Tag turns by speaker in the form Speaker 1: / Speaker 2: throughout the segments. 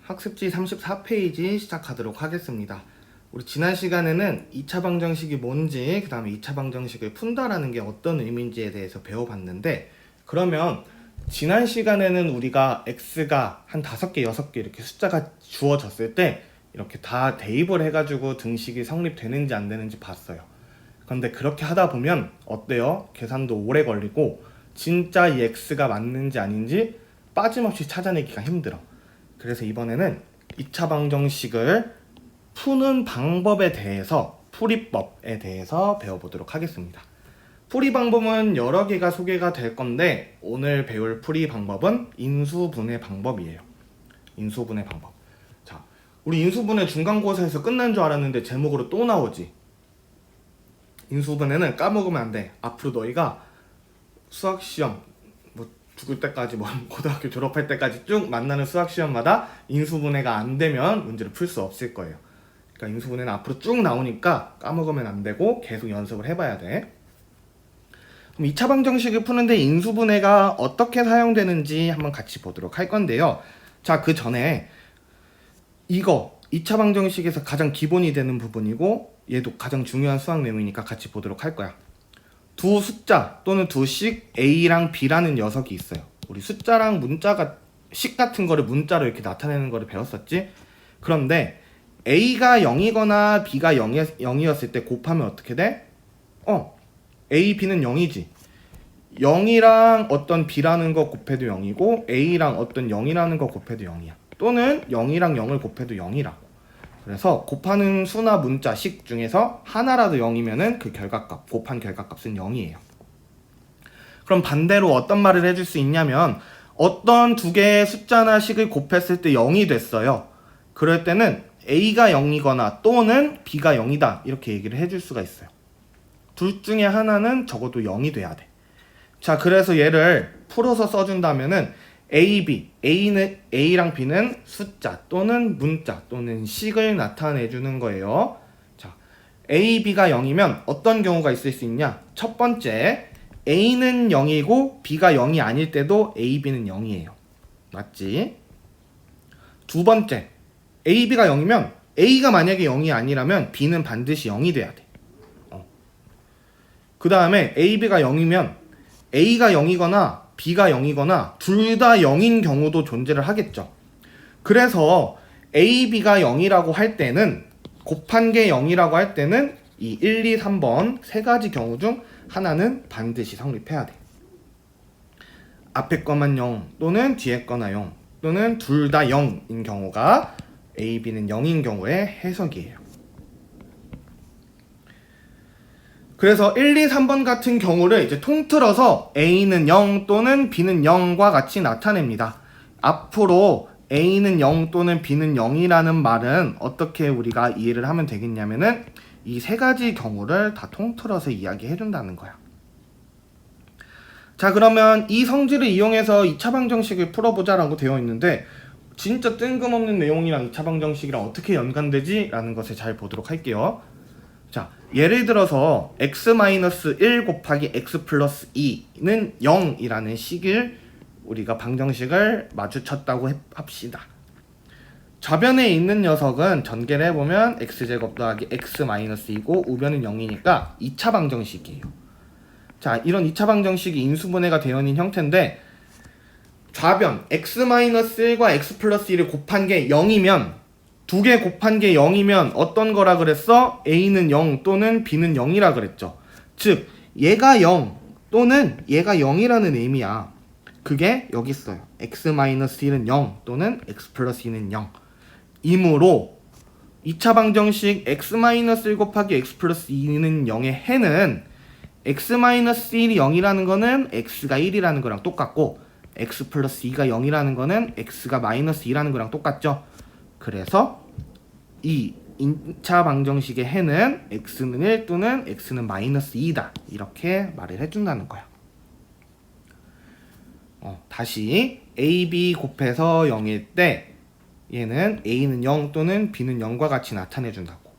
Speaker 1: 학습지 34페이지 시작하도록 하겠습니다. 우리 지난 시간에는 2차 방정식이 뭔지, 그 다음에 2차 방정식을 푼다라는 게 어떤 의미인지에 대해서 배워봤는데, 그러면 지난 시간에는 우리가 x가 한 5개, 6개 이렇게 숫자가 주어졌을 때 이렇게 다 대입을 해가지고 등식이 성립되는지 안 되는지 봤어요. 그런데 그렇게 하다 보면 어때요? 계산도 오래 걸리고 진짜 이 x가 맞는지 아닌지 빠짐없이 찾아내기가 힘들어. 그래서 이번에는 2차 방정식을 푸는 방법에 대해서, 풀이법에 대해서 배워보도록 하겠습니다. 풀이 방법은 여러 개가 소개가 될 건데 오늘 배울 풀이 방법은 인수분해 방법이에요. 인수분해 방법. 자, 우리 인수분해 중간고사에서 끝난 줄 알았는데 제목으로 또 나오지. 인수분해는 까먹으면 안 돼. 앞으로 너희가 수학시험 죽을 때까지, 고등학교 졸업할 때까지 쭉 만나는 수학시험마다 인수분해가 안 되면 문제를 풀 수 없을 거예요. 그러니까 인수분해는 앞으로 쭉 나오니까 까먹으면 안 되고 계속 연습을 해봐야 돼. 그럼 2차 방정식을 푸는데 인수분해가 어떻게 사용되는지 한번 같이 보도록 할 건데요. 자, 그 전에 이거 2차 방정식에서 가장 기본이 되는 부분이고 얘도 가장 중요한 수학 내용이니까 같이 보도록 할 거야. 두 숫자 또는 두 식 A랑 B라는 녀석이 있어요. 우리 숫자랑 문자가 식 같은 거를 문자로 이렇게 나타내는 거를 배웠었지. 그런데 A가 0이거나 B가 0이었을 때 곱하면 어떻게 돼? A, B는 0이지. 0이랑 어떤 B라는 거 곱해도 0이고 A랑 어떤 0이라는 거 곱해도 0이야. 또는 0이랑 0을 곱해도 0이라고. 그래서 곱하는 수나 문자, 식 중에서 하나라도 0이면은 그 결과값, 곱한 결과값은 0이에요. 그럼 반대로 어떤 말을 해줄 수 있냐면 어떤 두 개의 숫자나 식을 곱했을 때 0이 됐어요. 그럴 때는 A가 0이거나 또는 B가 0이다 이렇게 얘기를 해줄 수가 있어요. 둘 중에 하나는 적어도 0이 돼야 돼. 자, 그래서 얘를 풀어서 써준다면은 A, B, A랑 B는 숫자 또는 문자 또는 식을 나타내주는 거예요. 자, A, B가 0이면 어떤 경우가 있을 수 있냐? 첫 번째, A는 0이고 B가 0이 아닐 때도 A, B는 0이에요. 맞지? 두 번째, A, B가 0이면 A가 만약에 0이 아니라면 B는 반드시 0이 돼야 돼. 그 다음에 A, B가 0이면 A가 0이거나 B가 0이거나 둘 다 0인 경우도 존재를 하겠죠. 그래서 A, B가 0이라고 할 때는, 곱한 게 0이라고 할 때는 이 1, 2, 3번 세 가지 경우 중 하나는 반드시 성립해야 돼. 앞에 거만 0 또는 뒤에 거나 0 또는 둘 다 0인 경우가 A, B는 0인 경우의 해석이에요. 그래서 1, 2, 3번 같은 경우를 이제 통틀어서 A는 0 또는 B는 0과 같이 나타냅니다. 앞으로 A는 0 또는 B는 0이라는 말은 어떻게 우리가 이해를 하면 되겠냐면은 이 세 가지 경우를 다 통틀어서 이야기해 준다는 거야. 자, 그러면 이 성질을 이용해서 2차 방정식을 풀어보자 라고 되어 있는데 진짜 뜬금없는 내용이랑 2차 방정식이랑 어떻게 연관되지? 라는 것을 잘 보도록 할게요. 자, 예를 들어서 x-1 곱하기 x 플러스 2는 0이라는 식을 우리가 방정식을 마주쳤다고 합시다. 좌변에 있는 녀석은 전개를 해보면 x제곱 더하기 x-2고 우변은 0이니까 2차 방정식이에요. 자, 이런 2차 방정식이 인수분해가 되어 있는 형태인데 좌변 x-1과 x 플러스 1을 곱한 게 0이면 두 개 곱한 게 0이면 어떤 거라 그랬어? A는 0 또는 B는 0이라 그랬죠. 즉 얘가 0 또는 얘가 0이라는 의미야. 그게 여기 있어요. x-1은 0 또는 x 플러스 2는 0 이므로 2차 방정식 x-1 곱하기 x 플러스 2는 0의 해는 x-1이 0이라는 거는 x가 1이라는 거랑 똑같고 x 플러스 2가 0이라는 거는 x가 마이너스 2라는 거랑 똑같죠. 그래서 이 2차 방정식의 해는 x는 1 또는 x는 마이너스 2다 이렇게 말을 해준다는 거야. 다시 a, b 곱해서 0일 때 얘는 a는 0 또는 b는 0과 같이 나타내준다고.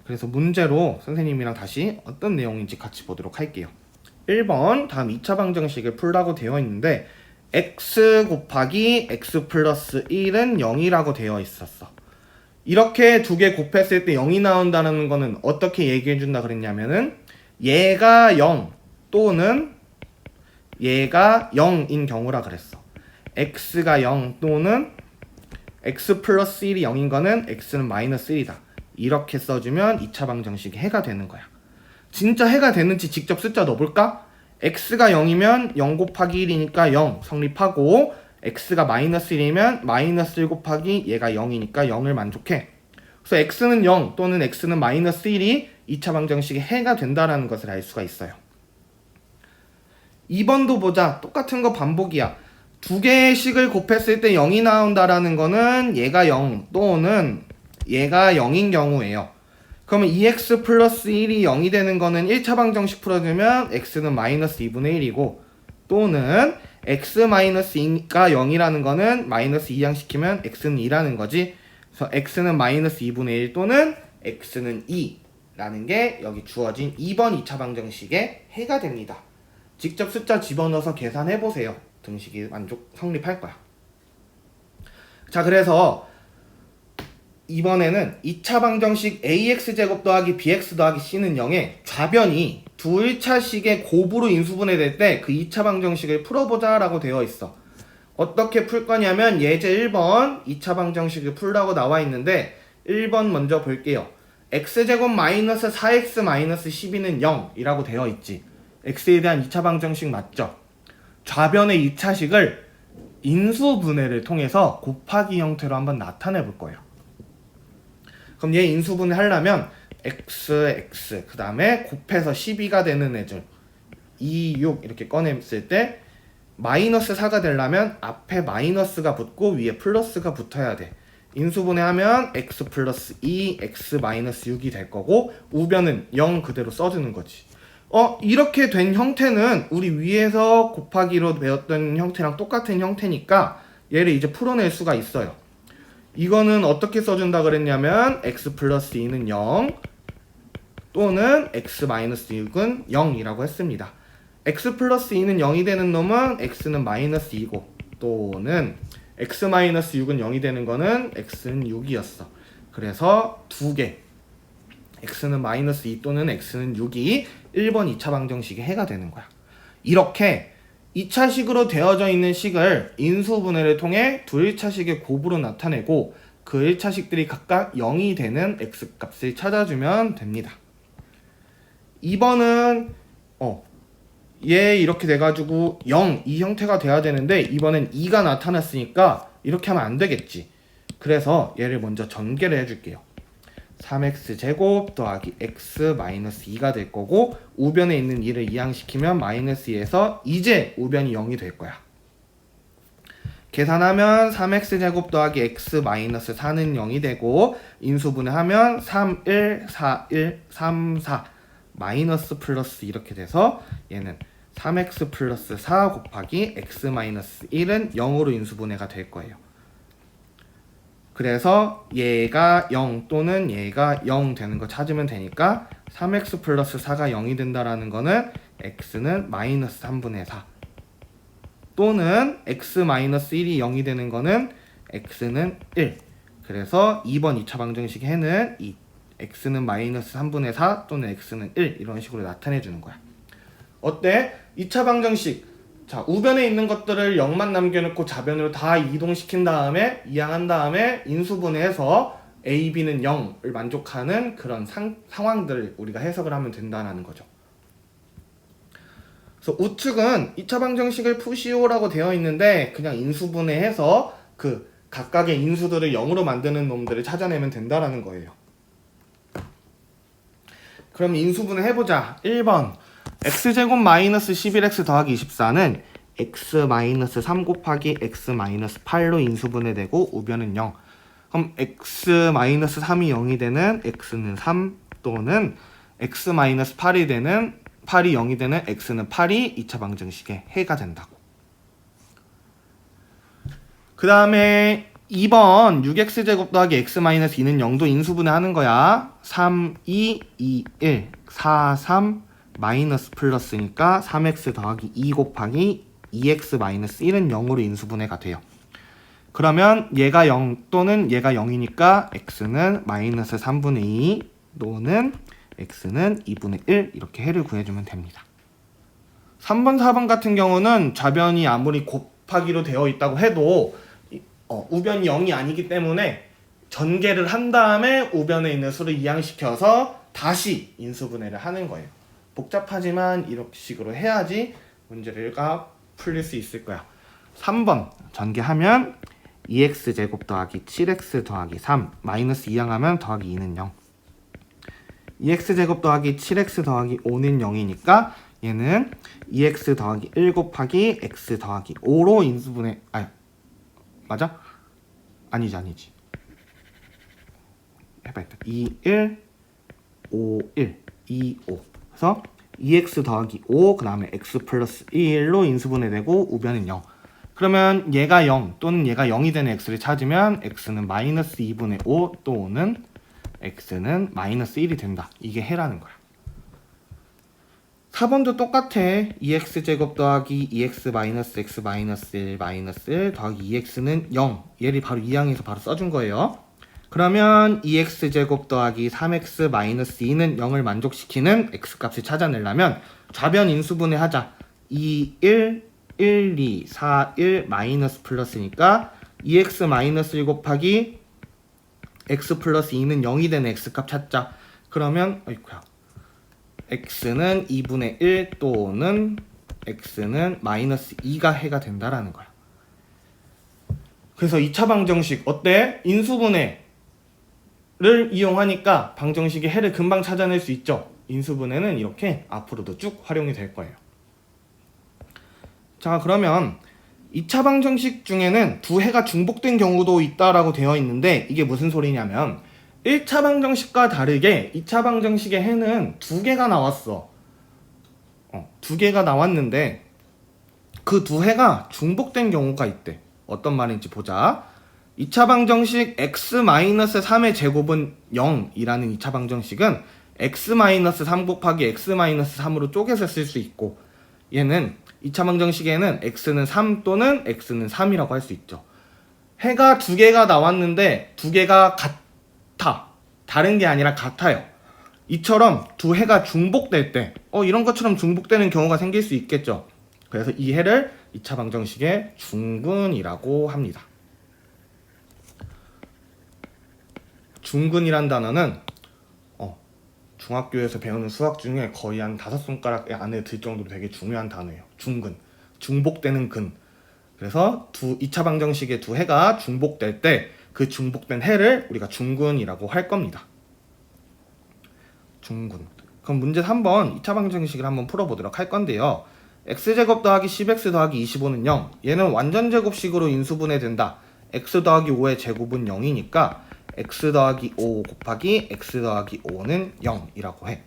Speaker 1: 그래서 문제로 선생님이랑 다시 어떤 내용인지 같이 보도록 할게요. 1번 다음 2차 방정식을 풀라고 되어 있는데 x 곱하기 x 플러스 1은 0이라고 되어 있었어. 이렇게 두 개 곱했을 때 0이 나온다는 거는 어떻게 얘기해 준다 그랬냐면은 얘가 0 또는 얘가 0인 경우라 그랬어. x가 0 또는 x 플러스 1이 0인 거는 x는 마이너스 1이다. 이렇게 써주면 2차 방정식이 해가 되는 거야. 진짜 해가 되는지 직접 숫자 넣어볼까? x가 0이면 0 곱하기 1이니까 0 성립하고 x가 마이너스 1이면 마이너스 1 곱하기 얘가 0이니까 0을 만족해. 그래서 x는 0 또는 x는 마이너스 1이 2차 방정식의 해가 된다는 것을 알 수가 있어요. 2번도 보자. 똑같은 거 반복이야. 두 개의 식을 곱했을 때 0이 나온다라는 거는 얘가 0 또는 얘가 0인 경우예요. 그러면 2x 플러스 1이 0이 되는 거는 1차 방정식 풀어주면 x는 마이너스 2분의 1이고 또는 x 마이너스 2가 0이라는 거는 마이너스 2양시키면 x는 2라는 거지. 그래서 x는 마이너스 2분의 1 또는 x는 2라는 게 여기 주어진 2번 2차 방정식의 해가 됩니다. 직접 숫자 집어넣어서 계산해보세요. 등식이 성립할 거야. 자, 그래서 이번에는 2차 방정식 ax제곱 더하기 bx 더하기 c는 0에 좌변이 두 1차식의 곱으로 인수분해 될 때 그 2차 방정식을 풀어보자 라고 되어 있어. 어떻게 풀 거냐면 예제 1번 2차 방정식을 풀라고 나와 있는데 1번 먼저 볼게요. x제곱 마이너스 4x 마이너스 12는 0이라고 되어 있지. x에 대한 2차 방정식 맞죠? 좌변의 2차식을 인수분해를 통해서 곱하기 형태로 한번 나타내 볼 거예요. 그럼 얘 인수분해 하려면 x 그 다음에 곱해서 12가 되는 애들 2, 6 이렇게 꺼냈을 때 마이너스 4가 되려면 앞에 마이너스가 붙고 위에 플러스가 붙어야 돼. 인수분해하면 x 플러스 2, x 마이너스 6이 될 거고 우변은 0 그대로 써주는 거지. 이렇게 된 형태는 우리 위에서 곱하기로 배웠던 형태랑 똑같은 형태니까 얘를 이제 풀어낼 수가 있어요. 이거는 어떻게 써준다 그랬냐면 x 플러스 2는 0 또는 x 마이너스 6은 0이라고 했습니다. x 플러스 2는 0이 되는 놈은 x는 마이너스 2고 또는 x 마이너스 6은 0이 되는 거는 x는 6이었어. 그래서 두 개 x는 마이너스 2 또는 x는 6이 1번 2차 방정식의 해가 되는 거야. 이렇게 2차식으로 되어져 있는 식을 인수분해를 통해 두 1차식의 곱으로 나타내고 그 1차식들이 각각 0이 되는 x값을 찾아주면 됩니다. 2번은 얘 이렇게 돼가지고 0, 이 형태가 돼야 되는데 이번엔 2가 나타났으니까 이렇게 하면 안 되겠지. 그래서 얘를 먼저 전개를 해줄게요. 3x제곱 더하기 x 마이너스 2가 될 거고 우변에 있는 2를 이항시키면 마이너스 2에서 이제 우변이 0이 될 거야. 계산하면 3x제곱 더하기 x 마이너스 4는 0이 되고 인수분해하면 3, 1, 4, 1, 3, 4 마이너스 플러스 이렇게 돼서 얘는 3x 플러스 4 곱하기 x 마이너스 1은 0으로 인수분해가 될 거예요. 그래서 얘가 0 또는 얘가 0 되는 거 찾으면 되니까 3x 플러스 4가 0이 된다라는 거는 x는 마이너스 3분의 4 또는 x 마이너스 1이 0이 되는 거는 x는 1. 그래서 2번 2차 방정식 해는 이 x는 마이너스 3분의 4 또는 x는 1 이런 식으로 나타내 주는 거야. 어때? 2차 방정식 자, 우변에 있는 것들을 0만 남겨놓고 좌변으로 다 이동시킨 다음에 이항한 다음에 인수분해해서 a, b는 0을 만족하는 그런 상황들을 우리가 해석을 하면 된다는 거죠. 그래서 우측은 2차 방정식을 푸시오라고 되어 있는데 그냥 인수분해해서 그 각각의 인수들을 0으로 만드는 놈들을 찾아내면 된다는 거예요. 그럼 인수분해 해보자. 1번 x제곱 마이너스 11x 더하기 24는 x 마이너스 3 곱하기 x 마이너스 8로 인수분해되고 우변은 0. 그럼 x 마이너스 3이 0이 되는 x는 3 또는 x 마이너스 8이 되는 8이 0이 되는 x는 8이 2차 방정식의 해가 된다고. 그 다음에 2번 6x제곱 더하기 x 마이너스 2는 0도 인수분해 하는 거야. 3, 2, 2, 1, 4, 3 마이너스 플러스니까 3x 더하기 2 곱하기 2x-1은 0으로 인수분해가 돼요. 그러면 얘가 0 또는 얘가 0이니까 x는 마이너스 3분의 2 또는 x는 2분의 1 이렇게 해를 구해주면 됩니다. 3번, 4번 같은 경우는 좌변이 아무리 곱하기로 되어 있다고 해도 우변이 0이 아니기 때문에 전개를 한 다음에 우변에 있는 수를 이항시켜서 다시 인수분해를 하는 거예요. 복잡하지만 이런 식으로 해야지 문제가 풀릴 수 있을 거야. 3번 전개하면 2x제곱 더하기 7x 더하기 3 마이너스 2항하면 더하기 2는 0. 2x제곱 더하기 7x 더하기 5는 0이니까 얘는 2x 더하기 1 곱하기 x 더하기 5로 인수분해 맞아? 아니지 해봐 일단 2, 1, 5, 1, 2, 5 그래서 2x 더하기 5 그 다음에 x 플러스 1로 인수분해되고 우변은 0. 그러면 얘가 0 또는 얘가 0이 되는 x를 찾으면 x는 마이너스 2분의 5 또는 x는 마이너스 1이 된다. 이게 해라는 거야. 4번도 똑같아. 2x제곱 더하기 2x 마이너스 x 마이너스 1 마이너스 1 더하기 2x는 0. 얘를 바로 이항해서 바로 써준 거예요. 그러면 2x제곱 더하기 3x 마이너스 2는 0을 만족시키는 x값을 찾아내려면 좌변 인수분해 하자. 2, 1, 1, 2, 4, 1 마이너스 플러스니까 2x 마이너스 1 곱하기 x 플러스 2는 0이 되는 x값 찾자. 그러면 x는 2분의 1 또는 x는 마이너스 2가 해가 된다라는 거야. 그래서 2차 방정식 어때? 인수분해를 이용하니까 방정식의 해를 금방 찾아낼 수 있죠. 인수분해는 이렇게 앞으로도 쭉 활용이 될 거예요. 자, 그러면 2차 방정식 중에는 두 해가 중복된 경우도 있다라고 되어 있는데 이게 무슨 소리냐면 1차 방정식과 다르게 2차 방정식의 해는 두 개가 나왔어. 두 개가 나왔는데 그 두 해가 중복된 경우가 있대. 어떤 말인지 보자. 2차 방정식 x-3의 제곱은 0이라는 2차 방정식은 x-3 곱하기 x-3으로 쪼개서 쓸 수 있고 얘는 2차 방정식에는 x는 3 또는 x는 3이라고 할 수 있죠. 해가 두 개가 나왔는데 두 개가 같아. 다른 게 아니라 같아요. 이처럼 두 해가 중복될 때 이런 것처럼 중복되는 경우가 생길 수 있겠죠. 그래서 이 해를 2차 방정식의 중근이라고 합니다. 중근이란 단어는 중학교에서 배우는 수학 중에 거의 한 5손가락 안에 들 정도로 되게 중요한 단어예요. 중근. 중복되는 근. 그래서 2차 방정식의 두 해가 중복될 때 그 중복된 해를 우리가 중근이라고 할 겁니다. 중근. 그럼 문제 3번 2차 방정식을 한번 풀어보도록 할 건데요. x제곱 더하기 10x 더하기 25는 0. 얘는 완전제곱식으로 인수분해된다. x 더하기 5의 제곱은 0이니까 x 더하기 5 곱하기 x 더하기 5는 0이라고 해.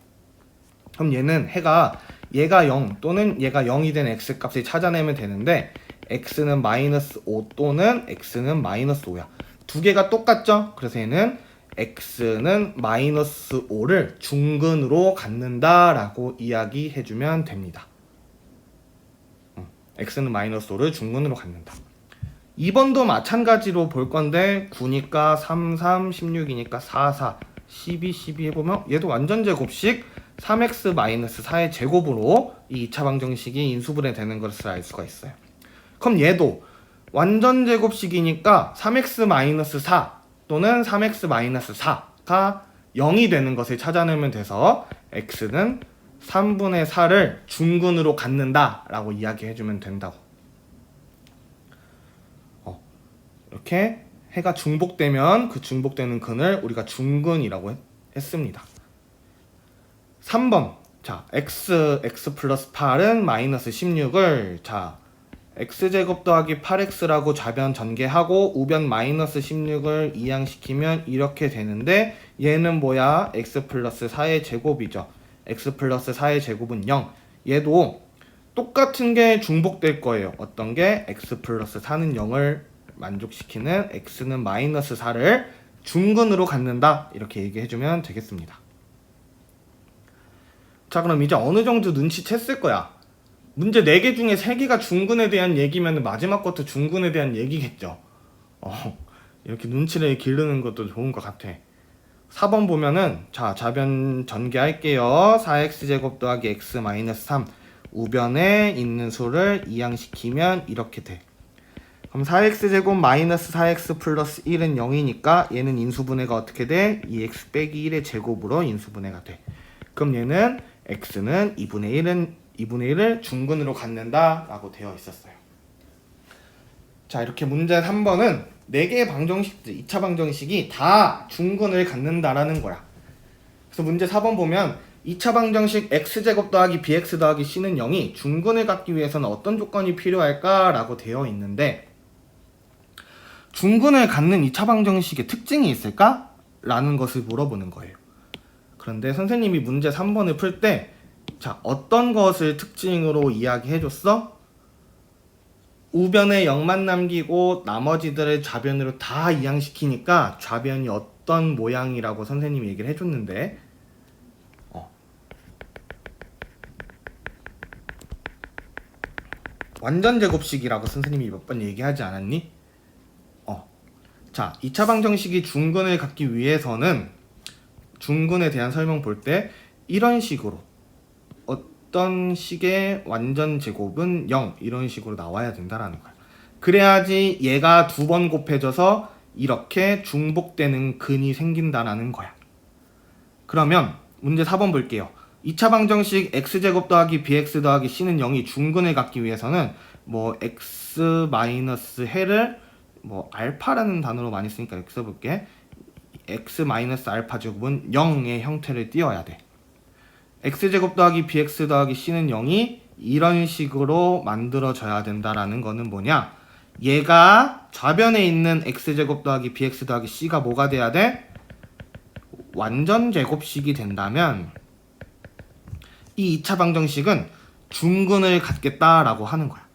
Speaker 1: 그럼 얘는 얘가 0 또는 얘가 0이 된 x값을 찾아내면 되는데 x는 마이너스 5 또는 x는 마이너스 5야. 두 개가 똑같죠? 그래서 얘는 x는 마이너스 5를 중근으로 갖는다라고 이야기해주면 됩니다. x는 마이너스 5를 중근으로 갖는다. 2번도 마찬가지로 볼 건데 9니까 3, 3, 16이니까 4, 4, 12, 12 해보면 얘도 완전제곱식 3x-4의 제곱으로 이 2차 방정식이 인수분해 되는 것을 알 수가 있어요. 그럼 얘도 완전제곱식이니까 3x-4 또는 3x-4가 0이 되는 것을 찾아내면 돼서 x는 3분의 4를 중근으로 갖는다 라고 이야기해주면 된다고. 이렇게 해가 중복되면 그 중복되는 근을 우리가 중근이라고 했습니다. 3번 자 x 플러스 8은 마이너스 16을 x제곱 더하기 8x라고 좌변 전개하고 우변 마이너스 16을 이항시키면 이렇게 되는데 얘는 뭐야? x 플러스 4의 제곱이죠. x 플러스 4의 제곱은 0. 얘도 똑같은 게 중복될 거예요. 어떤 게? x 플러스 4는 0을 만족시키는 x는 마이너스 4를 중근으로 갖는다. 이렇게 얘기해주면 되겠습니다. 자, 그럼 이제 어느 정도 눈치챘을 거야. 문제 4개 중에 3개가 중근에 대한 얘기면 마지막 것도 중근에 대한 얘기겠죠. 이렇게 눈치를 기르는 것도 좋은 것 같아. 4번 보면은 자 좌변 전개할게요. 4x제곱 더하기 x 마이너스 3 우변에 있는 수를 이항시키면 이렇게 돼. 그럼 4x제곱 마이너스 4x 플러스 1은 0이니까 얘는 인수분해가 어떻게 돼? 2x 빼기 1의 제곱으로 인수분해가 돼. 그럼 얘는 x는 2분의 1을 중근으로 갖는다 라고 되어 있었어요. 자, 이렇게 문제 3번은 4개의 방정식들, 2차 방정식이 다 중근을 갖는다라는 거야. 그래서 문제 4번 보면 2차 방정식 x제곱 더하기 bx 더하기 c는 0이 중근을 갖기 위해서는 어떤 조건이 필요할까? 라고 되어 있는데 중근을 갖는 2차 방정식의 특징이 있을까? 라는 것을 물어보는 거예요. 그런데 선생님이 문제 3번을 풀 때 자, 어떤 것을 특징으로 이야기해줬어? 우변에 0만 남기고 나머지들을 좌변으로 다 이항시키니까 좌변이 어떤 모양이라고 선생님이 얘기를 해줬는데 완전 제곱식이라고 선생님이 몇 번 얘기하지 않았니? 자, 2차 방정식이 중근을 갖기 위해서는 중근에 대한 설명 볼 때 이런 식으로 어떤 식의 완전 제곱은 0 이런 식으로 나와야 된다라는 거야. 그래야지 얘가 2번 곱해져서 이렇게 중복되는 근이 생긴다라는 거야. 그러면 문제 4번 볼게요. 2차 방정식 x제곱 더하기 bx 더하기 c는 0이 중근을 갖기 위해서는 뭐 x 마이너스 해를 뭐 알파라는 단어로 많이 쓰니까 이렇게 써볼게. x 마이너스 알파 제곱은 0의 형태를 띄어야 돼. x제곱 더하기 bx 더하기 c는 0이 이런 식으로 만들어져야 된다라는 거는 뭐냐? 얘가 좌변에 있는 x제곱 더하기 bx 더하기 c가 뭐가 돼야 돼? 완전 제곱식이 된다면 이 2차 방정식은 중근을 갖겠다라고 하는 거야.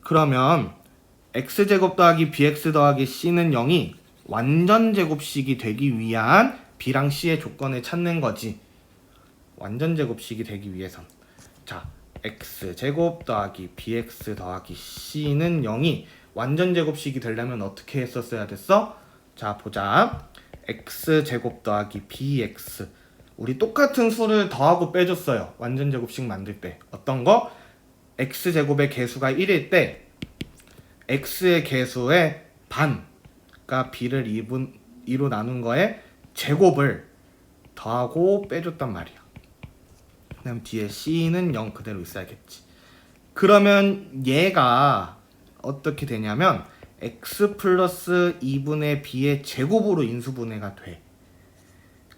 Speaker 1: 그러면 x제곱 더하기 bx 더하기 c는 0이 완전 제곱식이 되기 위한 b랑 c의 조건을 찾는 거지. 완전 제곱식이 되기 위해선 자, x제곱 더하기 bx 더하기 c는 0이 완전 제곱식이 되려면 어떻게 했었어야 됐어? 자, 보자. x제곱 더하기 bx 우리 똑같은 수를 더하고 빼줬어요. 완전 제곱식 만들 때 어떤 거? x제곱의 개수가 1일 때 x의 개수의 반, 그러니까 b를 2로 나눈 거에 제곱을 더하고 빼줬단 말이야. 그다음 뒤에 c는 0 그대로 있어야겠지. 그러면 얘가 어떻게 되냐면 x 플러스 2분의 b의 제곱으로 인수분해가 돼.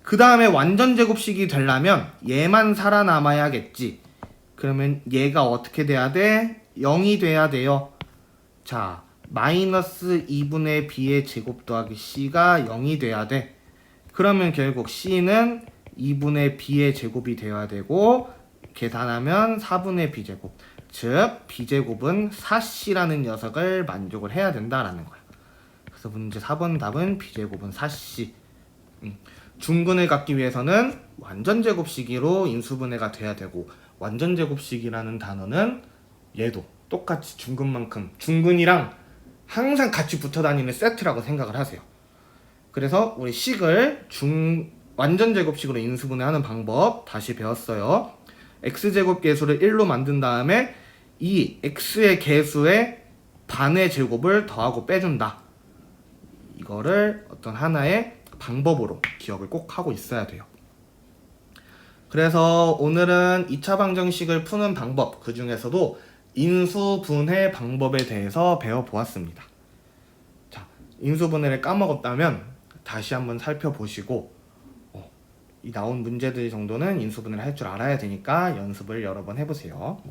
Speaker 1: 그 다음에 완전 제곱식이 되려면 얘만 살아남아야겠지. 그러면 얘가 어떻게 돼야 돼? 0이 돼야 돼요. 자, 마이너스 2분의 b의 제곱 더하기 c가 0이 돼야 돼. 그러면 결국 c는 2분의 b의 제곱이 되어야 되고 계산하면 4분의 b제곱, 즉 b제곱은 4c라는 녀석을 만족을 해야 된다라는 거야. 그래서 문제 4번 답은 b제곱은 4c. 중근을 갖기 위해서는 완전 제곱식으로 인수분해가 돼야 되고 완전 제곱식이라는 단어는 얘도 똑같이 중근만큼 중근이랑 항상 같이 붙어 다니는 세트라고 생각을 하세요. 그래서 우리 식을 완전 제곱식으로 인수분해하는 방법 다시 배웠어요. x제곱 개수를 1로 만든 다음에 이 x의 개수의 반의 제곱을 더하고 빼준다. 이거를 어떤 하나의 방법으로 기억을 꼭 하고 있어야 돼요. 그래서 오늘은 2차 방정식을 푸는 방법, 그 중에서도 인수분해 방법에 대해서 배워보았습니다. 자, 인수분해를 까먹었다면 다시 한번 살펴보시고 이 나온 문제들 정도는 인수분해를 할 줄 알아야 되니까 연습을 여러 번 해보세요.